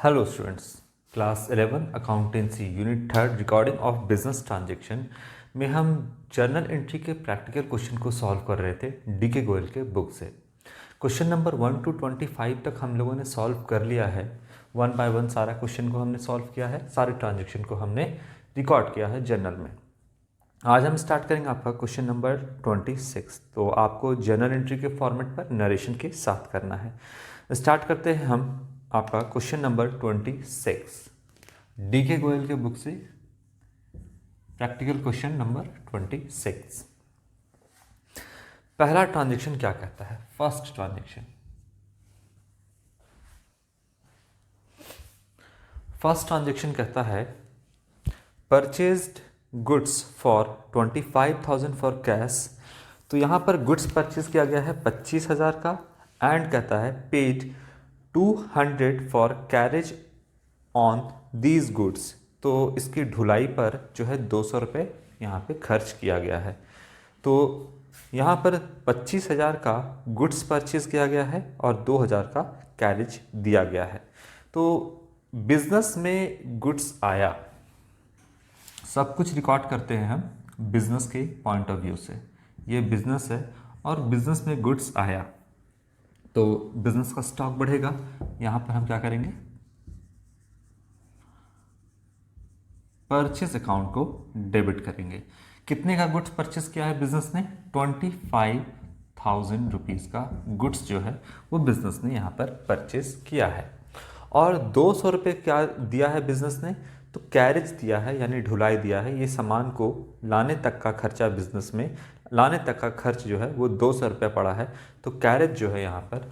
Hello students, class 11 accountancy unit 3 recording of business transaction में हम journal entry के practical question को solve कर रहे थे डी.के. गोयल के बुक से। क्वेश्चन नंबर 1 to 25 तक हम लोगों ने सॉल्व कर लिया है। 1 by 1 सारा क्वेश्चन को हमने सॉल्व किया है, सारे ट्रांजेक्शन को हमने रिकॉर्ड किया है जर्नल में। आज हम स्टार्ट करेंगे आपका क्वेश्चन नंबर 26। तो आपको जर्नल एंट्री के फॉर्मेट पर नरेशन के साथ करना है। स्टार्ट करते हैं हम आपका क्वेश्चन नंबर 26 डी.के. गोयल के बुक से, प्रैक्टिकल क्वेश्चन नंबर 26। पहला ट्रांजेक्शन क्या कहता है? फर्स्ट ट्रांजेक्शन कहता है purchased goods for 25,000 for cash. तो यहाँ पर गुड्स परचेज किया गया है 25,000 का, एंड कहता है paid 200 for carriage on these goods. तो इसकी ढुलाई पर जो है 200 रुपये यहाँ पे खर्च किया गया है। तो यहाँ पर 25,000 का गुड्स परचेज किया गया है और 2,000 का कैरेज दिया गया है। तो बिजनेस में गुड्स आया, सब कुछ रिकॉर्ड करते हैं हम बिजनेस के पॉइंट ऑफ व्यू से। ये बिजनेस है और बिजनेस में गुड्स आया तो बिजनेस का स्टॉक बढ़ेगा। यहां पर हम क्या करेंगे, परचेज अकाउंट को डेबिट करेंगे। कितने का गुड्स परचेज किया है बिजनेस ने? 25,000 रुपीज़ का गुड्स जो है वो बिजनेस ने यहाँ पर परचेज किया है। और 200 रुपये क्या दिया है बिजनेस ने? तो कैरेज दिया है, यानी ढुलाई दिया है। ये सामान को लाने तक का खर्चा, बिजनेस में लाने तक का खर्च जो है वो 200 रुपये पड़ा है। तो कैरेज जो है यहाँ पर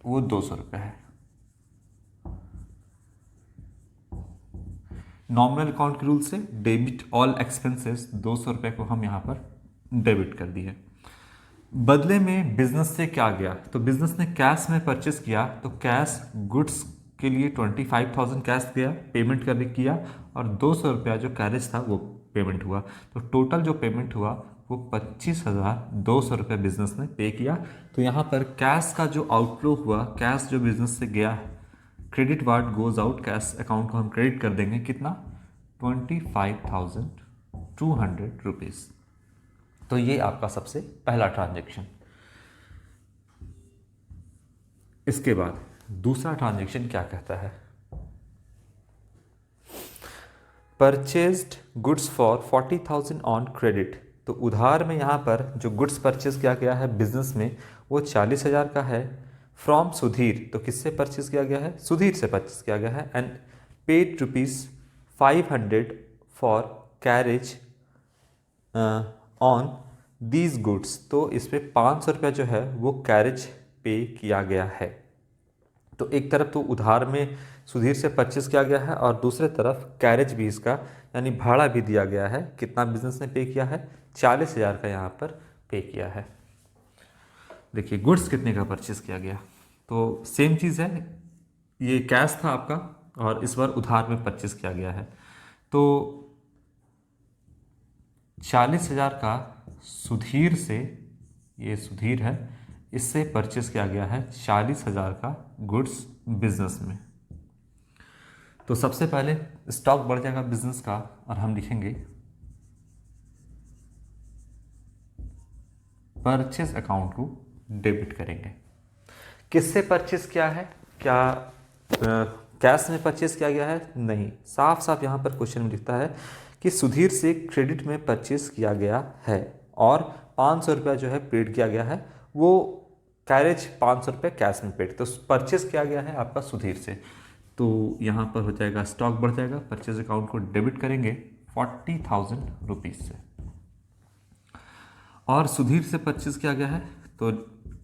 वो 200 रुपये है। नॉमिनल अकाउंट के रूल से डेबिट ऑल एक्सपेंसेस 200 रुपये को हम यहाँ पर डेबिट कर दिए। बदले में बिजनेस से क्या गया? तो बिजनेस ने कैश में परचेस किया, तो कैश गुड्स के लिए 25,000 कैश दिया, पेमेंट करने किया, और 200 रुपया जो कैरेज था वो पेमेंट हुआ। तो टोटल जो पेमेंट हुआ वो 25,200 रुपये बिजनेस ने पे किया। तो यहाँ पर कैश का जो आउटफ्लो हुआ, कैश जो बिजनेस से गया है, credit ward goes out, cash account को हम क्रेडिट कर देंगे। कितना? 25,200 रुपीज़। तो ये आपका सबसे पहला ट्रांजेक्शन। इसके बाद दूसरा ट्रांजेक्शन क्या कहता है? Purchased goods for 40,000 on credit. तो उधार में यहाँ पर जो गुड्स परचेज किया गया है बिजनेस में वो 40,000 का है। फ्रॉम सुधीर, तो किससे परचेज किया गया है? सुधीर से परचेज किया गया है। And paid ₹500 for carriage on these goods. तो इस पर 500 रुपया जो है वो कैरेज पे किया गया है। तो एक तरफ तो उधार में सुधीर से परचेज किया गया है और दूसरे तरफ कैरेज भी इसका, यानी भाड़ा भी दिया गया है। कितना बिजनेस ने पे किया है? 40,000 का यहाँ पर पे किया है। देखिए गुड्स कितने का परचेज किया गया, तो सेम चीज़ है। ये कैश था आपका और इस बार उधार में परचेज किया गया है। तो 40,000 का सुधीर से, ये सुधीर है, इससे परचेज किया गया है 40,000 का गुड्स बिजनेस में। तो सबसे पहले स्टॉक बढ़ जाएगा बिजनेस का और हम लिखेंगे परचेज अकाउंट को डेबिट करेंगे। किससे परचेज किया है? क्या कैश में परचेज किया गया है? नहीं, साफ साफ यहाँ पर क्वेश्चन में लिखता है कि सुधीर से क्रेडिट में परचेज किया गया है और 500 रुपया जो है पेड किया गया है। वो कैरेज 500 रुपये कैश में पेड, तो परचेज किया गया है आपका सुधीर से। तो यहाँ पर हो जाएगा स्टॉक बढ़ जाएगा, परचेज अकाउंट को डेबिट करेंगे 40,000 रुपीज़ से। और सुधीर से परचेज किया गया है तो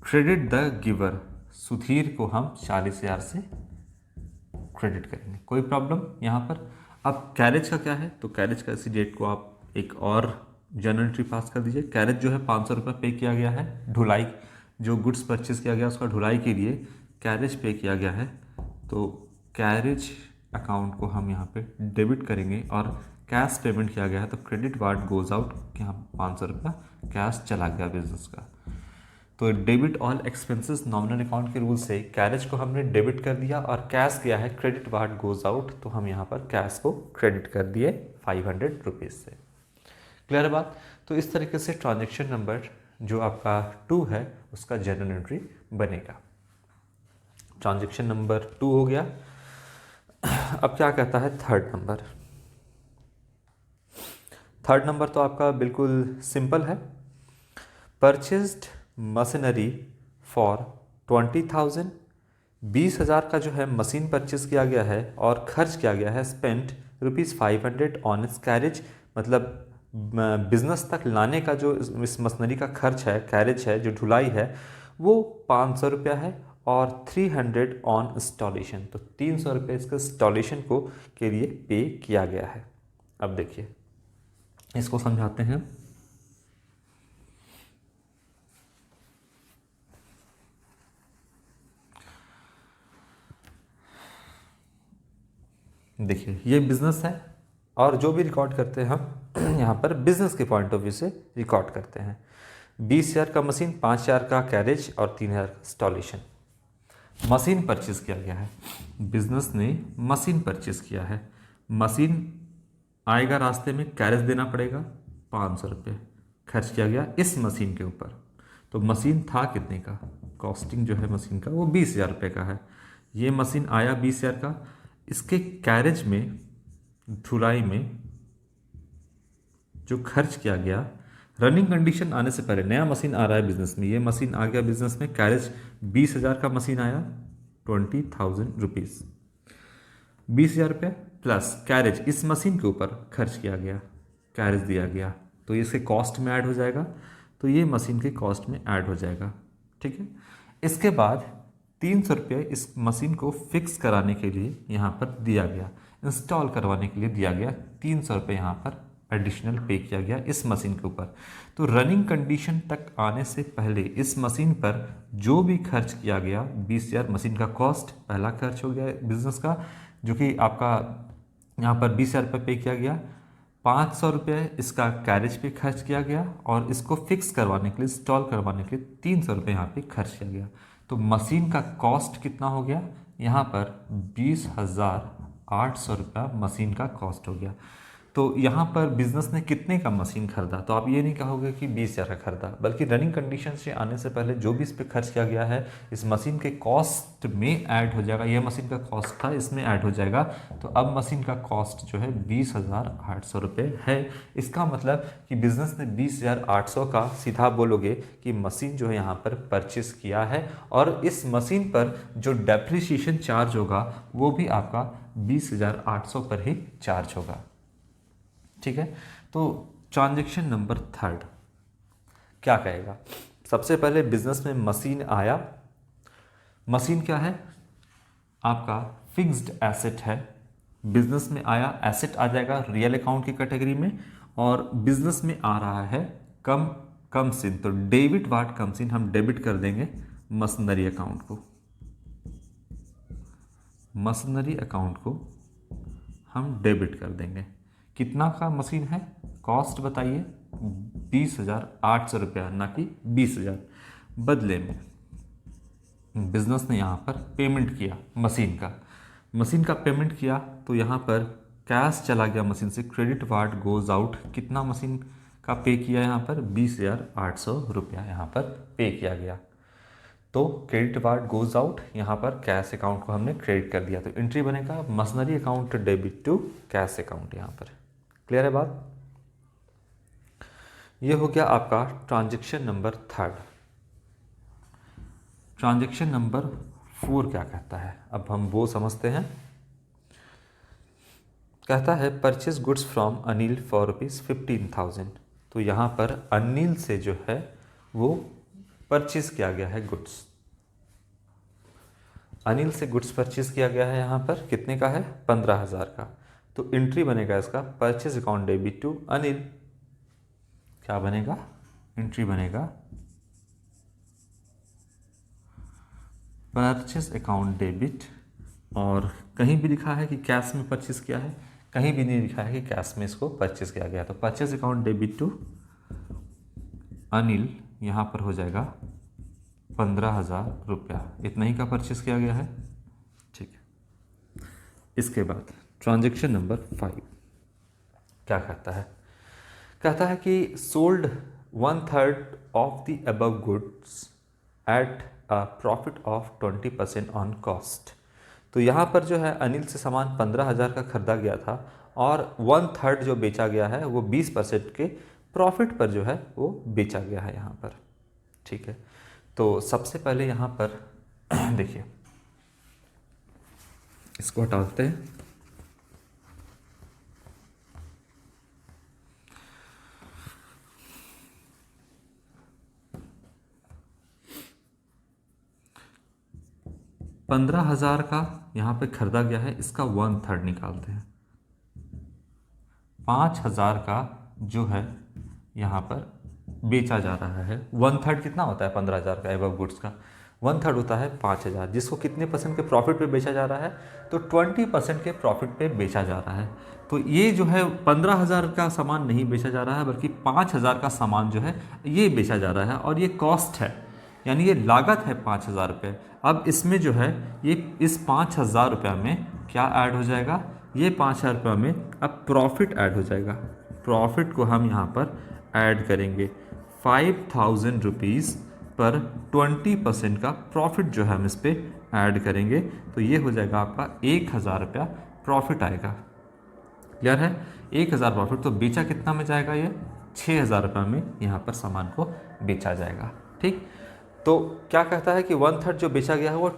क्रेडिट द गिवर, सुधीर को हम 40,000 से क्रेडिट करेंगे। कोई प्रॉब्लम यहाँ पर? अब कैरेज का क्या है? तो कैरेज का इसी डेट को आप एक और जर्नल एंट्री पास कर दीजिए। कैरेज जो है 500 रुपये पे किया गया है, ढुलाई जो गुड्स परचेज किया गया उसका ढुलाई के लिए कैरेज पे किया गया है। तो कैरेज अकाउंट को हम यहाँ पे डेबिट करेंगे और कैश पेमेंट किया गया है तो क्रेडिट वार्ड गोज आउट, यहाँ 500 रुपया कैश चला गया बिजनेस का। तो debit all expenses nominal account के रूल से कैरेज को हमने डेबिट कर दिया और कैश किया है क्रेडिट व्हाट गोज आउट, तो हम यहाँ पर कैश को क्रेडिट कर दिए 500 रुपीज़ से। क्लियर बात। तो इस तरीके से ट्रांजेक्शन नंबर जो आपका 2 है उसका जर्नल एंट्री बनेगा। ट्रांजेक्शन नंबर 2 हो गया। अब क्या कहता है थर्ड नंबर। थर्ड नंबर तो आपका बिल्कुल सिंपल है। परचेज्ड मशीनरी फॉर 20,000, 20,000 का जो है मशीन परचेज किया गया है और खर्च किया गया है स्पेंट ₹500 ऑन इट्स कैरेज, मतलब बिजनेस तक लाने का जो इस मशीनरी का खर्च है, कैरेज है, जो ढुलाई है, वो 500 रुपया है और 300 ऑन इंस्टॉलेशन, तो 300 रुपये इसका इंस्टॉलेशन को के लिए पे किया गया है। अब देखिए इसको समझाते हैं। देखिए ये बिजनेस है और जो भी रिकॉर्ड करते हैं हम यहाँ पर बिजनेस के पॉइंट ऑफ व्यू से रिकॉर्ड करते हैं। 20,000 का मशीन, 5,000 का कैरेज और 3,000 इंस्टॉलेशन। मशीन परचेज किया गया है, बिजनेस ने मशीन परचेज किया है, मशीन आएगा रास्ते में, कैरेज देना पड़ेगा, 500 रुपये खर्च किया गया इस मशीन के ऊपर। तो मशीन था कितने का, कॉस्टिंग जो है मशीन का वो 20,000 रुपये का है। ये मशीन आया 20,000 का, इसके कैरेज में, धुलाई में जो खर्च किया गया, रनिंग कंडीशन आने से पहले, नया मशीन आ रहा है बिजनेस में, ये मशीन आ गया बिजनेस में, कैरेज 20,000 का मशीन आया, 20,000 रुपीज़, 20,000 रुपये प्लस कैरेज इस मशीन के ऊपर खर्च किया गया, कैरेज दिया गया, तो ये इसके कॉस्ट में ऐड हो जाएगा, तो ये मशीन के कॉस्ट में ऐड हो जाएगा। ठीक है। इसके बाद 300 रुपये इस मशीन को फिक्स कराने के लिए यहाँ पर दिया गया, इंस्टॉल करवाने के लिए दिया गया, 300 रुपये यहाँ पर एडिशनल पे किया गया इस मशीन के ऊपर। तो रनिंग कंडीशन तक आने से पहले इस मशीन पर जो भी खर्च किया गया, 20,000 मशीन का कॉस्ट पहला खर्च हो गया बिजनेस का, जो कि आपका यहाँ पर 20,000 रुपये पे किया गया, 500 रुपये इसका कैरेज पे खर्च किया गया और इसको फिक्स करवाने के लिए, इंस्टॉल करवाने के लिए 300 रुपये यहाँ पे खर्च किया गया। तो मशीन का कॉस्ट कितना हो गया, यहाँ पर 20,800 रुपया मशीन का कॉस्ट हो गया। तो यहाँ पर बिजनेस ने कितने का मशीन खरीदा, तो आप ये नहीं कहोगे कि 20,000 का खरीदा, बल्कि रनिंग कंडीशन से आने से पहले जो भी इस पर खर्च किया गया है इस मशीन के कॉस्ट में ऐड हो जाएगा। यह मशीन का कॉस्ट था, इसमें ऐड हो जाएगा। तो अब मशीन का कॉस्ट जो है 20,800 रुपये है। इसका मतलब कि बिजनेस ने 20,800 का, सीधा बोलोगे कि मशीन जो है यहाँ पर परचेस किया है, और इस मशीन पर जो डेप्रिसिएशन चार्ज होगा वो भी आपका 20,800 पर ही चार्ज होगा। ठीक है। तो ट्रांजैक्शन नंबर थर्ड क्या कहेगा, सबसे पहले बिजनेस में मशीन आया, मशीन क्या है आपका फिक्स्ड एसेट है, बिजनेस में आया, एसेट आ जाएगा रियल अकाउंट की कैटेगरी में, और बिजनेस में आ रहा है कम सिन, तो डेबिट वाट कम सिन हम डेबिट कर देंगे मशीनरी अकाउंट को, मशीनरी अकाउंट को हम डेबिट कर देंगे। कितना का मशीन है, कॉस्ट बताइए, 20,800 रुपया, ना कि 20,000। बदले में बिजनेस ने यहाँ पर पेमेंट किया मशीन का पेमेंट किया, तो यहाँ पर कैश चला गया मशीन से, क्रेडिट वार्ड गोज आउट, कितना मशीन का पे किया यहाँ पर, 20,800 रुपया यहाँ पर पे किया गया। तो क्रेडिट वार्ड गोज आउट, यहाँ पर कैश अकाउंट को हमने क्रेडिट कर दिया, तो एंट्री बनेगा machinery account debit to cash account. यहाँ पर क्लियर है बात। ये हो गया आपका transaction number third. Transaction number 4 क्या कहता है, अब हम वो समझते हैं। कहता है purchase goods from Anil for ₹15,000। तो यहाँ पर अनिल से जो है वो परचेज किया गया है गुड्स, अनिल से गुड्स परचेज किया गया है, यहाँ पर कितने का है, 15,000 का। तो एंट्री बनेगा इसका purchase account debit to Anil, क्या बनेगा, एंट्री बनेगा परचेज अकाउंट डेबिट, और कहीं भी लिखा है कि कैश में परचेज किया है, कहीं भी नहीं लिखा है कि कैश में इसको परचेज किया गया, तो purchase account debit to Anil यहाँ पर हो जाएगा 15,000 रुपया, इतना ही का परचेस किया गया है। ठीक है, इसके बाद ट्रांजैक्शन नंबर 5 क्या कहता है? कहता है कि sold 1/3 of the above goods at a profit of 20% on cost. तो यहाँ पर जो है अनिल से सामान 15,000 का खरीदा गया था और 1/3 जो बेचा गया है वो 20% के प्रॉफिट पर जो है वो बेचा गया है यहाँ पर। ठीक है, तो सबसे पहले यहाँ पर देखिए, इसको हटा देते हैं। पंद्रह हजार का यहाँ पे खरीदा गया है, इसका 1/3 निकालते हैं। 5,000 का जो है यहाँ पर बेचा जा रहा है। 1/3 कितना होता है 15,000 का एबव गुड्स का? 1/3 होता है 5,000, जिसको कितने परसेंट के प्रॉफिट पे बेचा जा रहा है? तो 20% के प्रॉफिट पे बेचा जा रहा है। तो ये जो है 15,000 का सामान नहीं बेचा जा रहा है, बल्कि 5,000 का सामान जो है ये बेचा जा रहा है, और ये कॉस्ट है, यानी ये लागत है 5,000 रुपये। अब इसमें जो है ये इस 5,000 रुपये में क्या ऐड हो जाएगा? ये 5,000 रुपये में अब प्रॉफिट ऐड हो जाएगा। प्रॉफिट को हम यहाँ पर ऐड करेंगे 5,000 रुपीज़ पर 20% का प्रॉफिट जो है हम इस पर ऐड करेंगे, तो ये हो जाएगा आपका 1,000 रुपया प्रॉफिट आएगा। क्लियर है? 1,000 प्रॉफिट, तो बेचा कितना में जाएगा? ये 6,000 रुपये में यहाँ पर सामान को बेचा जाएगा। ठीक, तो क्या कहता है कि 1/3 जो बेचा गया है वो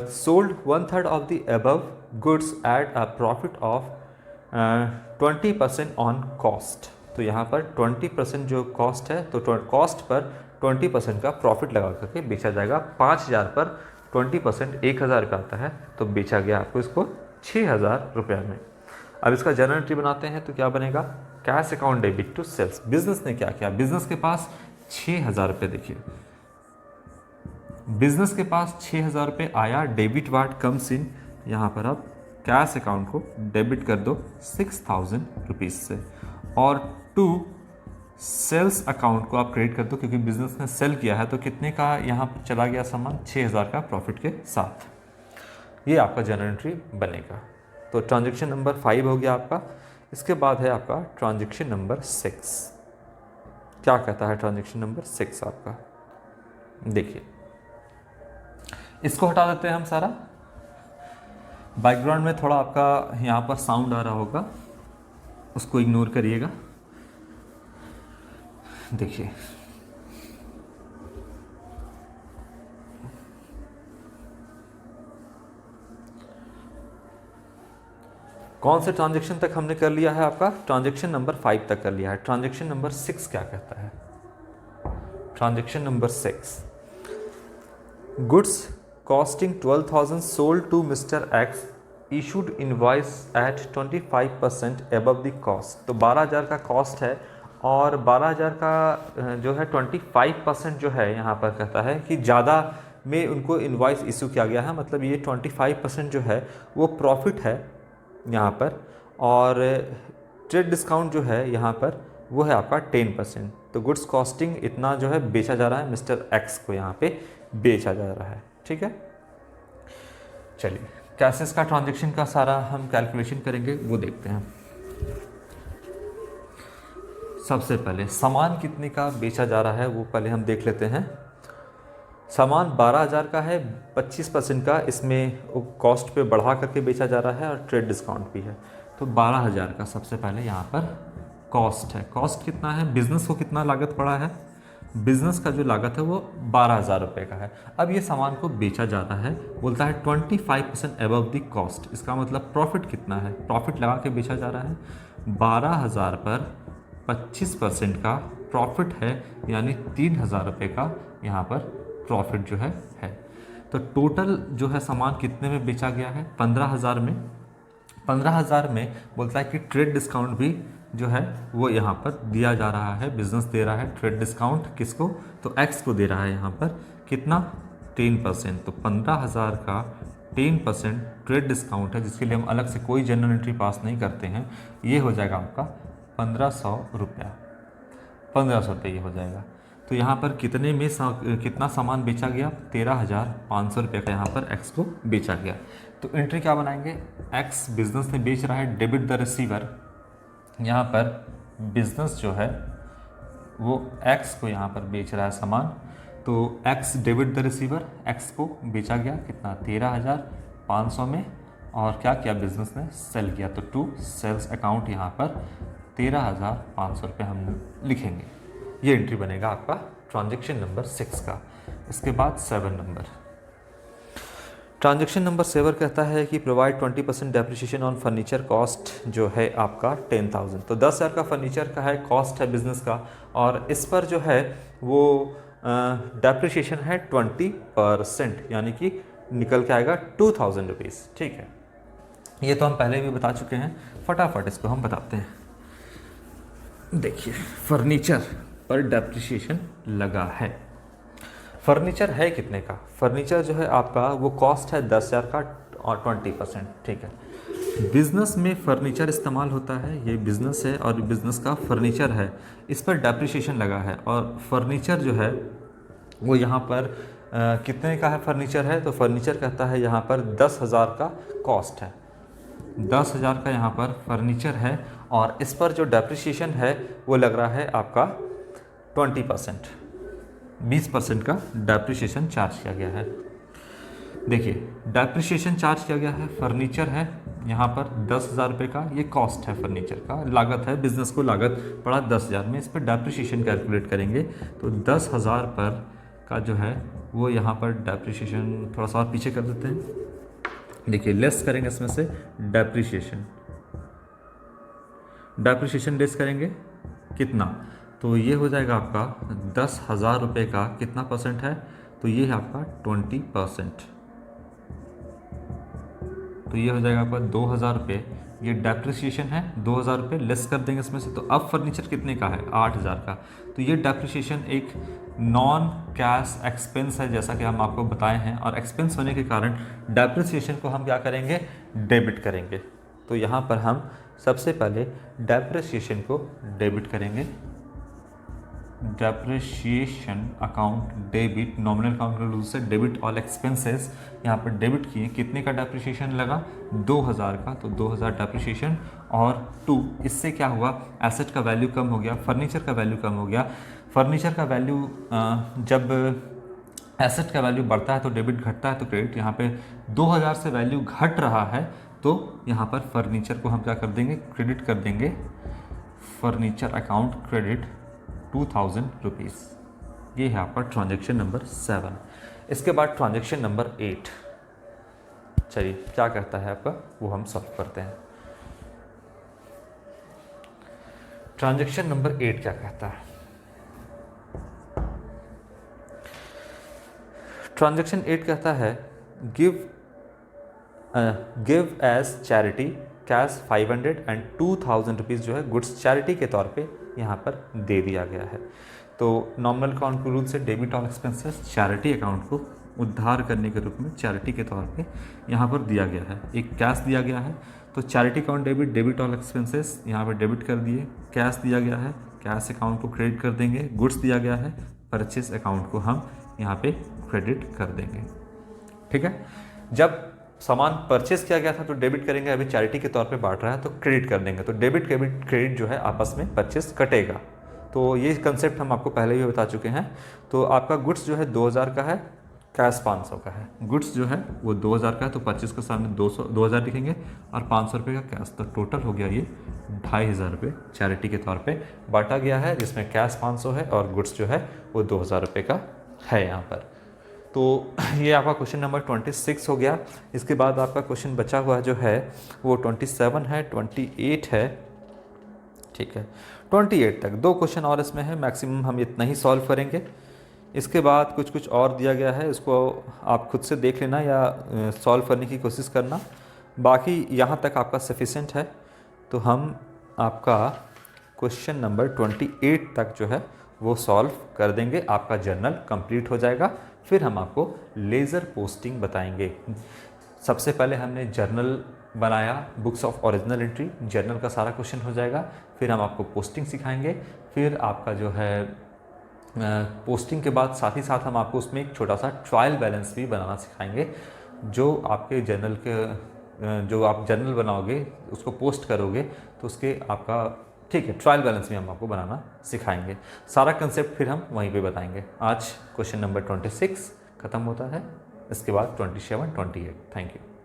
sold 1/3 of the above goods at a profit of 20% on cost. तो यहाँ पर 20% जो कॉस्ट है, तो कॉस्ट पर 20% का प्रॉफिट लगा करके बेचा जाएगा। 5,000 पर 20% 1,000 का आता है, तो बेचा गया आपको इसको 6,000 रुपये में। अब इसका जर्नल एंट्री बनाते हैं, तो क्या बनेगा? Cash account debit to sales. Business ने क्या किया? बिजनेस के पास 6,000 रुपये, देखिए बिजनेस के पास 6,000 रुपये आया, डेबिट वार्ड कम्स इन, यहाँ पर आप कैश अकाउंट को डेबिट कर दो 6,000 रुपीज़ से, और टू सेल्स अकाउंट को आप क्रेडिट कर दो, क्योंकि बिजनेस ने सेल किया है, तो कितने का यहाँ पर चला गया सामान? 6,000 का प्रॉफिट के साथ। ये आपका जर्नल एंट्री बनेगा। तो ट्रांजैक्शन नंबर 5 हो गया आपका। इसके बाद है आपका ट्रांजैक्शन नंबर 6। क्या कहता है ट्रांजैक्शन नंबर 6 आपका? देखिए, इसको हटा देते हैं हम सारा। बैकग्राउंड में थोड़ा आपका यहाँ पर साउंड आ रहा होगा, उसको इग्नोर करिएगा। देखिए, कौन से ट्रांजैक्शन तक हमने कर लिया है? आपका ट्रांजैक्शन नंबर 5 तक कर लिया है। ट्रांजैक्शन नंबर 6 क्या कहता है? Transaction number 6, goods costing 12,000 sold to mister X issued invoice at 25% above the cost. तो 12,000 का कॉस्ट है, और 12,000 का जो है 25% जो है यहाँ पर कहता है कि ज़्यादा में उनको इनवॉइस इशू किया गया है, मतलब ये 25% जो है वो प्रॉफिट है यहाँ पर, और ट्रेड डिस्काउंट जो है यहाँ पर वो है आपका 10%। तो गुड्स कॉस्टिंग इतना जो है बेचा जा रहा है, मिस्टर एक्स को यहाँ पे बेचा जा रहा है। ठीक है, चलिए कैसे इसका ट्रांजैक्शन का सारा हम कैलकुलेशन करेंगे वो देखते हैं। सबसे पहले सामान कितने का बेचा जा रहा है वो पहले हम देख लेते हैं। सामान 12,000 का है, 25% का इसमें कॉस्ट पे बढ़ा करके बेचा जा रहा है, और ट्रेड डिस्काउंट भी है। तो 12,000 का सबसे पहले यहाँ पर कॉस्ट है। कॉस्ट कितना है? बिजनेस को कितना लागत पड़ा है? बिजनेस का जो लागत है वो 12,000 रुपये का है। अब ये सामान को बेचा जाता है, बोलता है 25% अबव द कॉस्ट। इसका मतलब प्रॉफिट कितना है? प्रॉफिट लगा के बेचा जा रहा है। 12,000 पर 25% का प्रॉफिट है, यानी 3,000 रुपये का यहाँ पर प्रॉफिट जो है। तो टोटल जो है सामान कितने में बेचा गया है? 15,000 में। 15,000 में बोलता है कि ट्रेड डिस्काउंट भी जो है वो यहाँ पर दिया जा रहा है, बिजनेस दे रहा है ट्रेड डिस्काउंट। किसको? तो एक्स को दे रहा है यहाँ पर। कितना? 10%। तो 15,000 का 10% ट्रेड डिस्काउंट है, जिसके लिए हम अलग से कोई जनरल एंट्री पास नहीं करते हैं। ये हो जाएगा आपका 1,500 रुपया। 1,500 रुपये ये हो जाएगा। तो यहाँ पर कितने में कितना सामान बेचा गया, 13,500 रुपये का यहाँ पर एक्स को बेचा गया। तो एंट्री क्या बनाएंगे, एक्स बिजनेस में बेच रहा है, डेबिट द रिसीवर। यहाँ पर बिजनेस जो है वो एक्स को यहाँ पर बेच रहा है सामान, तो x debit the receiver, x को बेचा गया कितना, 13,500 में, और क्या किया बिजनेस ने, सेल किया। तो टू सेल्स अकाउंट यहाँ पर 13,500 रुपये हम लिखेंगे। ये एंट्री बनेगा आपका ट्रांजैक्शन नंबर 6 का। इसके बाद 7 नंबर, ट्रांजैक्शन नंबर 7 कहता है कि provide 20% depreciation on furniture cost जो है आपका 10,000। तो 10,000 का फर्नीचर का है, कॉस्ट है बिजनेस का, और इस पर जो है वो डेप्रिसिएशन है 20%, यानी कि निकल के आएगा 2,000 रुपीज़। ठीक है, ये तो हम पहले भी बता चुके हैं, फटाफट इसको हम बताते हैं। देखिए फर्नीचर पर डेप्रिसिएशन लगा है। फर्नीचर है कितने का, फर्नीचर जो है आपका वो कॉस्ट है 10,000 का और 20%। ठीक है, बिजनेस में फर्नीचर इस्तेमाल होता है, ये बिजनेस है और बिजनेस का फर्नीचर है, इस पर डेप्रिसिएशन लगा है। और फर्नीचर जो है वो यहाँ पर कितने का है फर्नीचर है, तो फर्नीचर कहता है यहाँ पर 10,000 का कॉस्ट है, 10,000 का यहाँ पर फर्नीचर है, और इस पर जो डेप्रिसिएशन है वो लग रहा है आपका 20%, 20% का डेप्रिसिएशन चार्ज किया गया है। देखिए डेप्रिसिएशन चार्ज किया गया है, फर्नीचर है यहाँ पर 10,000 रुपये का, ये कॉस्ट है फर्नीचर का, लागत है, बिजनेस को लागत पड़ा 10,000 में, इस पर डेप्रिसिएशन कैलकुलेट करेंगे तो 10,000 पर का जो है वो यहाँ पर डेप्रिसिएशन थोड़ा सा और पीछे कर देते हैं। देखिए लेस करेंगे इसमें से डेप्रिसिएशन लेस करेंगे कितना, तो ये हो जाएगा आपका 10,000 रुपये का कितना परसेंट है, तो ये है आपका 20%, तो ये हो जाएगा आपका 2,000 रुपये। ये डेप्रिसिएशन है, 2,000 रुपये लेस कर देंगे इसमें से, तो अब फर्नीचर कितने का है, 8,000 का। तो ये डेप्रिसिएशन एक नॉन कैश एक्सपेंस है, जैसा कि हम आपको बताए हैं, और एक्सपेंस होने के कारण डेप्रिसिएशन को हम क्या करेंगे, डेबिट करेंगे। तो यहाँ पर हम सबसे पहले डेप्रिसिएशन को डेबिट करेंगे, depreciation account debit, nominal account rule से डेबिट ऑल एक्सपेंसेस, यहाँ पर डेबिट किए, कितने का डेप्रिसिएशन लगा, 2,000 का, तो 2,000 डेप्रिसिएशन और 2, इससे क्या हुआ, एसेट का वैल्यू कम हो गया, फर्नीचर का वैल्यू कम हो गया। फर्नीचर का वैल्यू जब एसेट का वैल्यू बढ़ता है तो डेबिट, घटता है तो क्रेडिट। यहाँ पे 2,000 से वैल्यू घट रहा है तो यहाँ पर फर्नीचर को हम क्या कर देंगे, क्रेडिट कर देंगे, फर्नीचर अकाउंट क्रेडिट 2,000 रुपीज़। ये है आपका ट्रांजैक्शन नंबर 7। इसके बाद ट्रांजैक्शन नंबर 8, चलिए क्या कहता है आपका वो हम सॉल्व करते हैं। ट्रांजैक्शन नंबर 8 क्या कहता है, ट्रांजैक्शन 8 कहता है give as charity cash 500 and 2,000 rupees जो है गुड्स चैरिटी के तौर पे यहाँ पर दे दिया गया है। तो नॉमिनल अकाउंट के रूल से debit all expenses charity account को उद्धार करने के रूप में चैरिटी के तौर पे यहाँ पर दिया गया है। एक कैश दिया गया है तो charity account debit, debit all expenses यहाँ पर डेबिट कर दिए, कैश दिया गया है, कैश अकाउंट को क्रेडिट कर देंगे, गुड्स दिया गया है, परचेस अकाउंट को हम यहाँ पे क्रेडिट कर देंगे। ठीक है, जब सामान परचेस किया गया था तो डेबिट करेंगे, अभी चैरिटी के तौर पे बांट रहा है तो क्रेडिट कर देंगे, तो डेबिट क्रेडिट जो है आपस में परचेस कटेगा। तो ये कंसेप्ट हम आपको पहले भी बता चुके हैं। तो आपका गुड्स जो है 2,000 का है, कैश 500 का है। गुड्स जो है वो 2,000 का है तो परचेस के सामने 2,000 लिखेंगे और 500 रुपये का कैश, तो टोटल हो गया ये 2,500 रुपये चैरिटी के तौर पे बांटा गया है, जिसमें कैश 500 है और गुड्स जो है वो 2,000 रुपये का है यहाँ पर। तो ये आपका क्वेश्चन नंबर 26 हो गया। इसके बाद आपका क्वेश्चन बचा हुआ जो है वो 27 है, 28 है। ठीक है, 28 तक 2 क्वेश्चन और इसमें है, मैक्सिमम हम इतना ही सॉल्व करेंगे। इसके बाद कुछ और दिया गया है, उसको आप खुद से देख लेना या सॉल्व करने की कोशिश करना। बाकी यहाँ तक आपका सफिशेंट है। तो हम आपका क्वेश्चन नंबर 28 तक जो है वो सॉल्व कर देंगे, आपका जर्नल कंप्लीट हो जाएगा। फिर हम आपको लेज़र पोस्टिंग बताएंगे। सबसे पहले हमने जर्नल बनाया, books of original entry, journal का सारा क्वेश्चन हो जाएगा। फिर हम आपको पोस्टिंग सिखाएंगे, फिर आपका जो है पोस्टिंग के बाद साथ ही साथ हम आपको उसमें एक छोटा सा ट्रायल बैलेंस भी बनाना सिखाएंगे, जो आपके जर्नल के जो आप जर्नल बनाओगे उसको पोस्ट करोगे तो उसके आपका ठीक है ट्रायल बैलेंस भी हम आपको बनाना सिखाएंगे। सारा कंसेप्ट फिर हम वहीं पे बताएंगे। आज क्वेश्चन नंबर 26 ख़त्म होता है, इसके बाद 27, 28। Thank you.